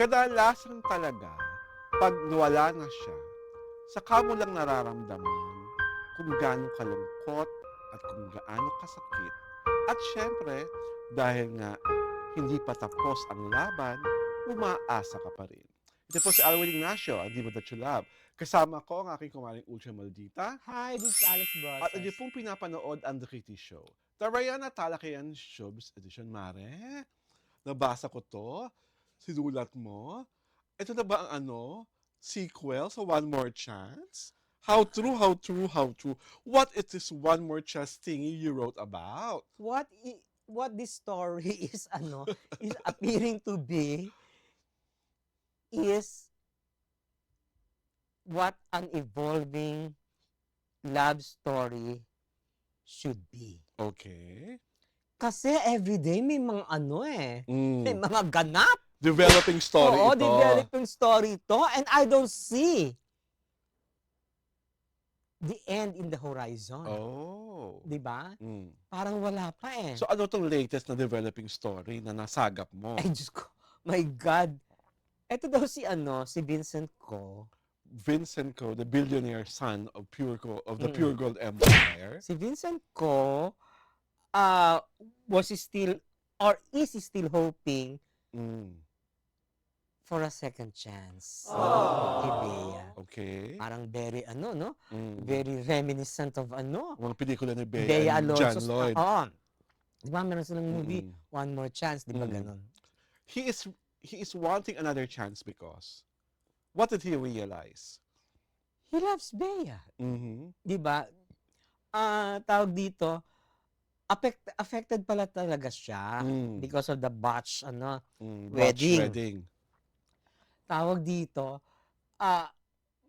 Kadalasan talaga, 'pag nawala na siya, saka mo lang nararamdaman kung gaano kalungkot at kung gaano kasakit. At siyempre, dahil nga hindi pa tapos ang laban, umaasa ka pa rin. Ito po si Alwin Ignacio, ang Diva That You Love. Kasama ko ang aking kumaring Ultra Maldita. Hi, this is Alex At ang Brosas. pong pinapanood ang The Kitty Show. Tarayana Talakayan Showbiz Edition, Mare. Nabasa ko to. Sinulat mo. Ito na ba ang sequel sa One More Chance? How true, how true, how true. What is this One More Chance thingy you wrote about? What this story is appearing to be is what an evolving love story should be. Okay. Kasi everyday may mga may mga ganap. Developing story Oo, ito. developing story ito, and I don't see the end in the horizon. Oh. Di ba? Mm. Parang wala pa eh. So ano tong latest na developing story na nasagap mo? Ay, Diyos ko. My God. Ito daw si Vincent Ko. Vincent Ko, the billionaire son of the Mm. Pure Gold Empire. Si Vincent Ko was still or is still hoping for a second chance kay Bea. Okay. Parang very no? Mm. Very reminiscent of Mga pelikula ni Bea and John Alonso's. Lloyd. Oo. Di ba meron silang movie, Mm-mm. One More Chance, di ba Mm. ganun? He is wanting another chance because what did he realize? He loves Bea. Mm-hmm. Di ba? Tawag dito, affected pala talaga siya because of the botch wedding. Tawag dito,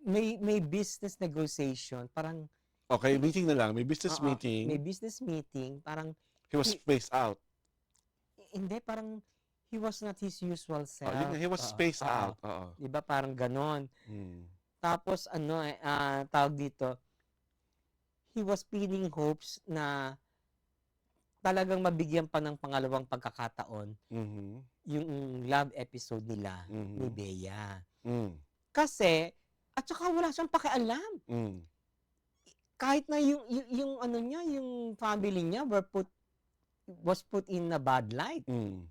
may business negotiation, parang Okay, meeting na lang. May business meeting. May business meeting, parang He was spaced out. hindi, parang he was not his usual self. Yun nga, he was spaced out. Oo. Di ba, parang ganon. Mm. Tapos tawag dito, he was feeling hopes na talagang mabigyan pa ng pangalawang pagkakataon Mm-hmm. yung love episode nila ni Mhm. Bea. Mm. Kasi, at saka wala siyang pakialam. Mm. Kahit na yung family niya was put in a bad light. Mm.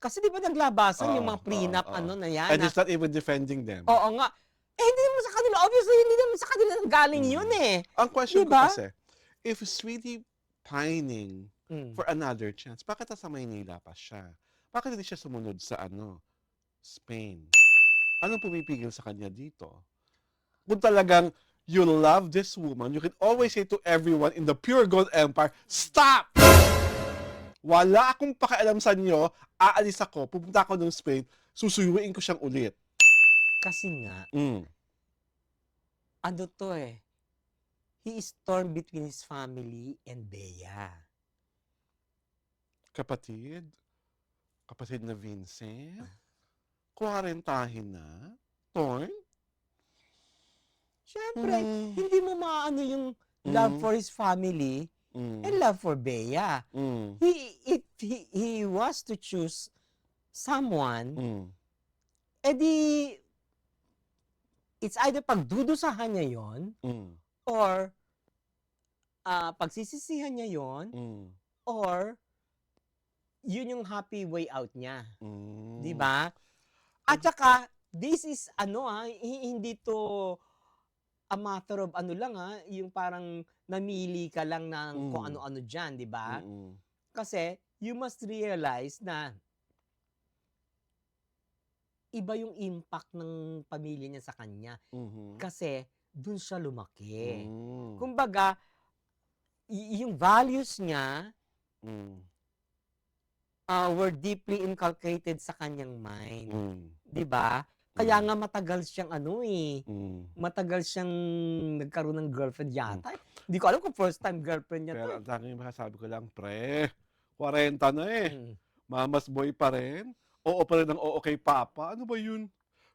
Kasi di ba naglabasan yung mga prenup na yan? And he's not even defending them. Oo nga. Hindi naman sa kanila. Obviously, hindi naman sa kanila galing yun eh. Ang question Diba? ko kasi, if he's really pining for another chance, bakit nasa Maynila pa siya? Bakit hindi siya sumunod sa Spain? Anong pumipigil sa kanya dito? Kung talagang you love this woman, you can always say to everyone in the Pure Gold Empire, stop! Wala akong pakialam sa inyo, aalis ako, pupunta ako ng Spain, susuyuin ko siyang ulit. Kasi nga, he is torn between his family and Bea. Kapatid na Vincent, 40 na, torn? Siyempre, hindi mo maano yung love for his family and love for Bea. If he was to choose someone, edi it's either pagdudusahan niya yon or pagsisisihan niya yon or yun yung happy way out niya. Di ba? At saka, this is hindi to a matter of yung parang namili ka lang ng kung ano-ano dyan, di ba? Kasi, you must realize na iba yung impact ng pamilya niya sa kanya. Kasi, dun siya lumaki. Kumbaga, yung values niya were deeply inculcated sa kanyang mind. Di ba? Kaya nga matagal siyang matagal siyang nagkaroon ng girlfriend yata. Hindi ko alam kung first time girlfriend niya to. Pero ang tanging masasabi ko lang, pre, 40 na eh. Mama's boy pa rin. Oo pa rin ang oo kay Papa. Ano ba yun?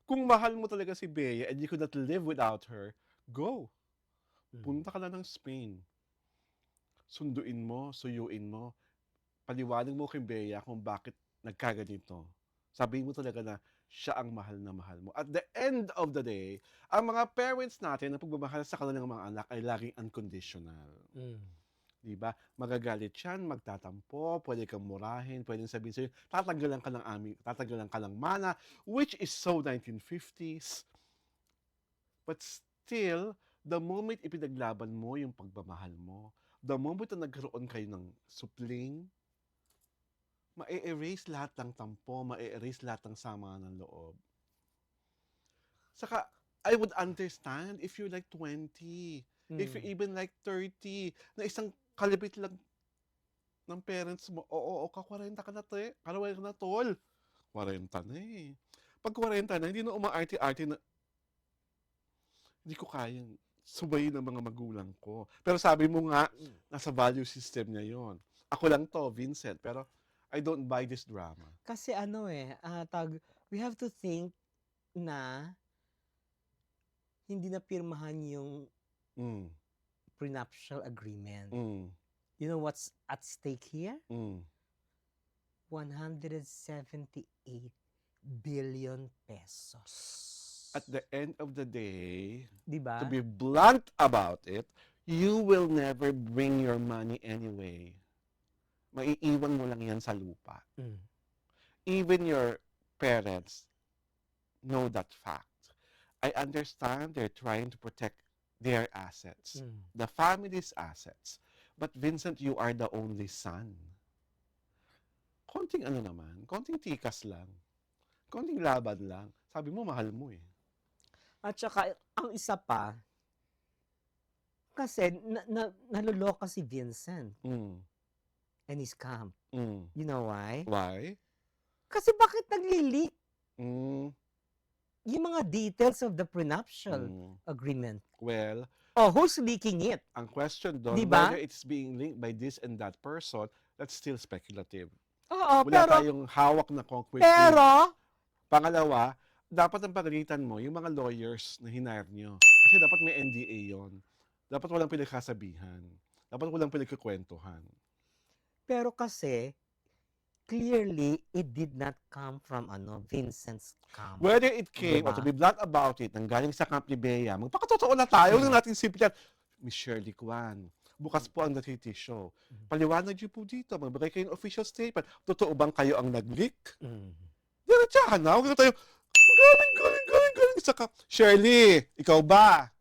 Kung mahal mo talaga si Bea and you could not live without her, go. Punta ka na ng Spain. Sunduin mo, suyuin mo. Paliwanag mo kay Bea kung bakit nagkaganito. Sabihin mo talaga na siya ang mahal na mahal mo. At the end of the day, ang mga parents natin na pagmamahal sa kanilang mga anak ay laging unconditional. Diba? Magagalit yan, magtatampo, pwede kang murahin, pwedeng sabihin sa'yo, tatanggalan ka ng mana, which is so 1950s. But still, the moment ipinaglaban mo yung pagmamahal mo, the moment na nagkaroon kayo ng supling, ma-erase lahat ng tampo, ma-erase lahat ng sama ng loob. Saka, I would understand if you're like 20, if you're even like 30, na isang kalibit lang ng parents mo, oo, ka-40 ka na, ka-40 na, tol. 40 na eh. Pag 40 na, hindi na umaarte-arte na, hindi ko kayang subayin ng mga magulang ko. Pero sabi mo nga, nasa value system niya yon. Ako lang to, Vincent, pero I don't buy this drama. Kasi we have to think na hindi na pirmahan yung prenuptial agreement. You know what's at stake here? 178 billion pesos. At the end of the day, diba? To be blunt about it, you will never bring your money anyway. Maiiwan mo lang yan sa lupa. Even your parents know that fact. I understand they're trying to protect their assets, the family's assets. But Vincent, you are the only son. Konting konting tikas lang. Konting laban lang. Sabi mo, mahal mo eh. At saka, ang isa pa, kasi naluloka si Vincent and his camp. You know why? Why? Kasi bakit nagli-leak yung mga details of the prenuptial agreement? Well, who's leaking it? ang question doon, diba? Whether it's being linked by this and that person, that's still speculative. Oo, Wala tayong hawak na concrete. Pero, pangalawa, dapat ang pagalitan mo yung mga lawyers na hinire nyo. Kasi dapat may NDA yon. Dapat walang pinagkasabihan. Dapat walang pinagkukwentuhan. Pero kasi, clearly, it did not come from Vincent's camp. Whether it came, or to be blunt about it, nanggaling sa camp ni Bea, magpakatotoo na tayo, lang natin simple yan. Miss Shirley Kwan, bukas po ang Natiti Show. Paliwanag niyo po dito, magbigay kayo ng official statement. Totoo bang kayo ang nag-leak? Diretsahan na, huwag na tayo, galing. Saka, Shirley, ikaw ba?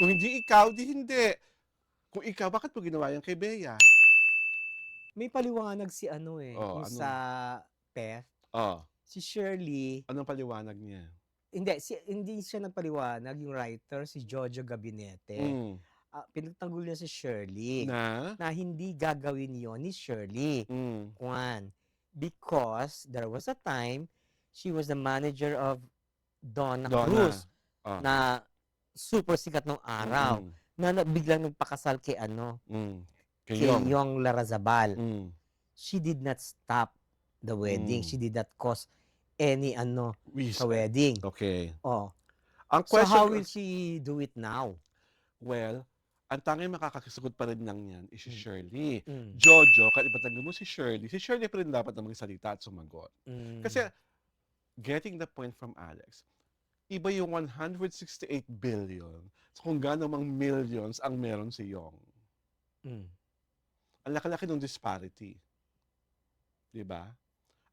Kung hindi ikaw, di hindi. Kung ikaw, bakit po ginawa yan kay Bea? May paliwanag si yung sa PEF. Si Shirley. Anong paliwanag niya? Hindi siya nagpaliwanag, yung writer, si Jojo Gabinete. Pinagtanggol niya si Shirley. Na hindi gagawin yon ni Shirley. Juan. Because there was a time, she was the manager of Donna Cruz. Na super sikat nung araw. Na biglang nagpakasal kay kay Yong Larazabal. She did not stop the wedding. She did not cause any sa wedding. Okay. Ang question, so how will she do it now? Well, ang tanging makakakisagot pa rin lang yan is si Shirley. Jojo, kahit ipatanggal mo si Shirley pa rin dapat na magsalita at sumagot. Kasi, getting the point from Alex, iba yung 168 billion sa kung gaano mang millions ang meron si Yong. Ang laki-laki ng disparity. Diba?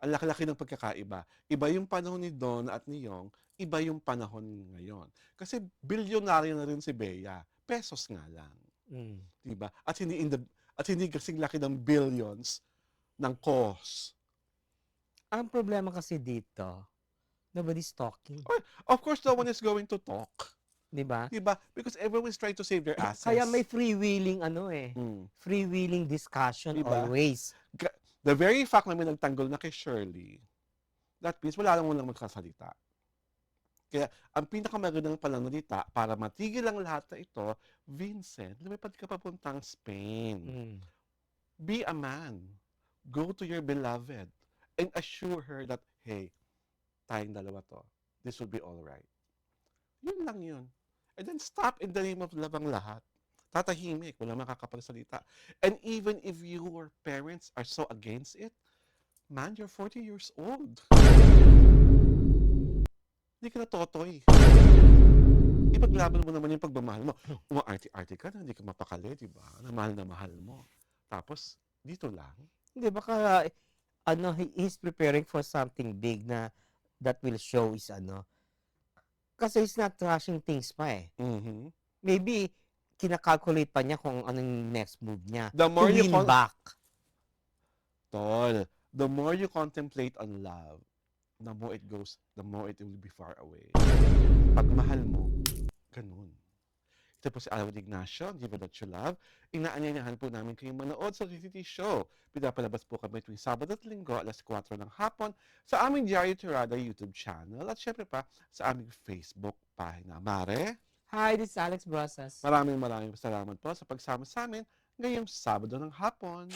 Ang laki-laki ng pagkakaiba. Iba yung panahon ni Donna at ni Yong, iba yung panahon ngayon. Kasi bilyonaryo na rin si Bea. Pesos nga lang. Diba? At hindi kasing laki ng billions ng cost. Ang problema kasi dito, nobody's talking. Of course, no one is going to talk. Diba? Because everyone is trying to save their assets. Kaya may freewheeling freewheeling discussion always. The very fact na may nagtanggol na kay Shirley, that means wala lang magkasalita. Kaya ang pinakamagandang pananalita para matigil ang lahat na ito, Vincent, lumipad ka papuntang Spain. Be a man. Go to your beloved and assure her that, hey, tayong dalawa to. This will be all right. Yun lang yun. And then stop in the name of love ang lahat. Tatahimik, wala makakapagsalita. And even if your parents are so against it, man, you're 40 years old. Hindi ka na totoy. Ipaglaban mo naman yung pagmamahal mo. Umaarte-arte ka na hindi ka mapakali, di ba? Na mahal mo. Tapos, dito lang. Hindi, baka, he's preparing for something big na that will show is kasi he's not rushing things pa eh. Mhm. Maybe, kinakalculate pa niya kung anong next move niya The to more you win back. Tol, the more you contemplate on love, the more it will be far away. Pag mahal mo, ganun. Ito po si Alvin Ignacio, Diva That You Love. Inaanyayahan po namin kayong manood sa reality show. Pinapalabas po kami tuwing Sabado at Linggo, alas 4 ng hapon, sa aming Diario Tirada YouTube channel at syempre pa sa aming Facebook pagina. Mare, Hi, this is Alex Brosas. maraming salamat po sa pagsama sa amin ngayong Sabado ng hapon.